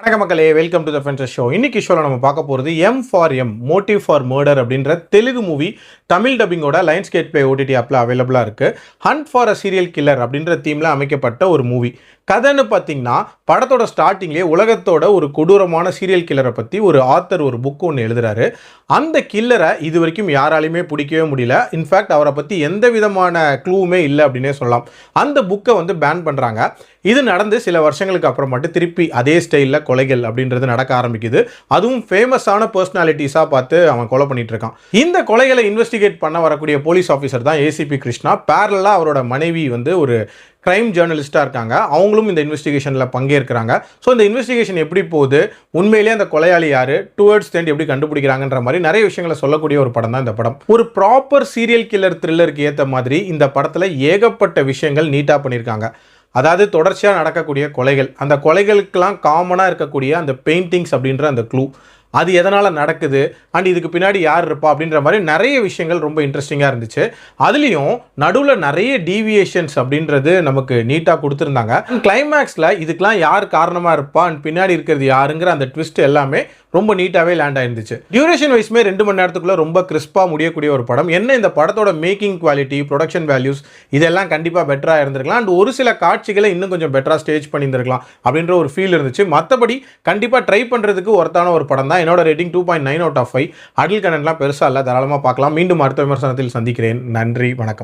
வணக்கம் மக்களே, welcome to the fences show. இன்னைக்கு ஷோவில் நம்ம பார்க்க போகிறது M for M motive for murder அப்படின்ற தெலுங்கு மூவி தமிழ் டப்பிங்கோட லைன்ஸ் கேட் ப்ளே ஓடிடி ஆப்பில் அவைலபிளாக இருக்குது. Hunt for a serial killer அப்படின்ற தீமில் அமைக்கப்பட்ட ஒரு மூவி. கதைன்னு பார்த்தீங்கன்னா படத்தோட ஸ்டார்டிங்லேயே உலகத்தோட ஒரு கொடூரமான சீரியல் கில்லரை பற்றி ஒரு ஆத்தர் ஒரு புக் ஒன்று எழுதுறாரு. அந்த கில்லரை இது வரைக்கும் யாராலையுமே பிடிக்கவே முடியல. இன்ஃபேக்ட் அவரை பற்றி எந்த விதமான க்ளூவுமே இல்லை அப்படின்னே சொல்லலாம். அந்த புக்கை பேன் பண்ணுறாங்க. இது நடந்து சில வருஷங்களுக்கு அப்புறம் மட்டும் திருப்பி அதே ஸ்டைலில் கொலைகள் அப்படின்றது நடக்க ஆரம்பிக்குது. அதுவும் ஃபேமஸான பர்சனாலிட்டிஸாக பார்த்து அவன் கொலை பண்ணிட்டு இருக்கான். இந்த கொலைகளை இன்வெஸ்டிகேட் பண்ண வரக்கூடிய போலீஸ் ஆஃபீஸர் தான் ஏசிபி கிருஷ்ணா. பேரலாக அவரோட மனைவி ஒரு கிரைம் ஜேர்னலிஸ்ட்டாக இருக்காங்க. அவங்களும் இந்த இன்வெஸ்டிகேஷனில் பங்கேற்கிறாங்க. ஸோ இந்த இன்வெஸ்டிகேஷன் எப்படி போகுது, உண்மையிலேயே அந்த கொலையாளி யார், டுவர்ட்ஸ் தேண்ட் எப்படி கண்டுபிடிக்கிறாங்கன்ற மாதிரி நிறைய விஷயங்களை சொல்லக்கூடிய ஒரு படம் தான் இந்த படம். ஒரு ப்ராப்பர் சீரியல் கில்லர் த்ரில்லருக்கு ஏற்ற மாதிரி இந்த படத்தில் ஏகப்பட்ட விஷயங்கள் நீட்டாக பண்ணியிருக்காங்க. அதாவது தொடர்ச்சியாக நடக்கக்கூடிய கொலைகள், அந்த கொலைகளுக்கெல்லாம் காமனாக இருக்கக்கூடிய அந்த பெயிண்டிங்ஸ் அப்படின்ற அந்த க்ளூ, அது எதனால் நடக்குது அண்ட் இதுக்கு பின்னாடி யார் இருப்பா அப்படின்ற மாதிரி நிறைய விஷயங்கள் ரொம்ப இன்ட்ரெஸ்டிங்காக இருந்துச்சு. அதுலேயும் நடுவில் நிறைய டீவியேஷன்ஸ் அப்படின்றது நமக்கு நீட்டாக கொடுத்துருந்தாங்க. கிளைமேக்ஸில் இதுக்கெலாம் யார் காரணமாக இருப்பா அண்ட் பின்னாடி இருக்கிறது யாருங்கிற அந்த ட்விஸ்ட் எல்லாமே ரொம்ப நீட்டாகவே லேண்ட் ஆயிருந்துச்சு. டியூரேஷன் வைஸ்மே 2 மணி நேரத்துக்குள்ளே ரொம்ப கிறிஸ்பாக முடியக்கூடிய ஒரு படம். என்ன இந்த படத்தோட மேக்கிங் குவாலிட்டி, ப்ரொடக்ஷன் வேல்யூஸ் இதெல்லாம் கண்டிப்பாக பெட்டராக இருந்திருக்கலாம். அண்ட் ஒரு சில காட்சிகளை இன்னும் கொஞ்சம் பெட்டராக ஸ்டேஜ் பண்ணியிருந்திருக்கலாம் அப்படின்ற ஒரு ஃபீல் இருந்துச்சு. மற்றபடி கண்டிப்பாக ட்ரை பண்ணுறதுக்கு ஒருத்தான ஒரு படம் தான். என்னோட ரேட்டிங் 2.9 out of 5. அடல் கண்டென்ட்லாம் பெருசாக இல்லை, தாராளமாக பார்க்கலாம். மீண்டும் அடுத்த விமர்சனத்தில் சந்திக்கிறேன். நன்றி, வணக்கம்.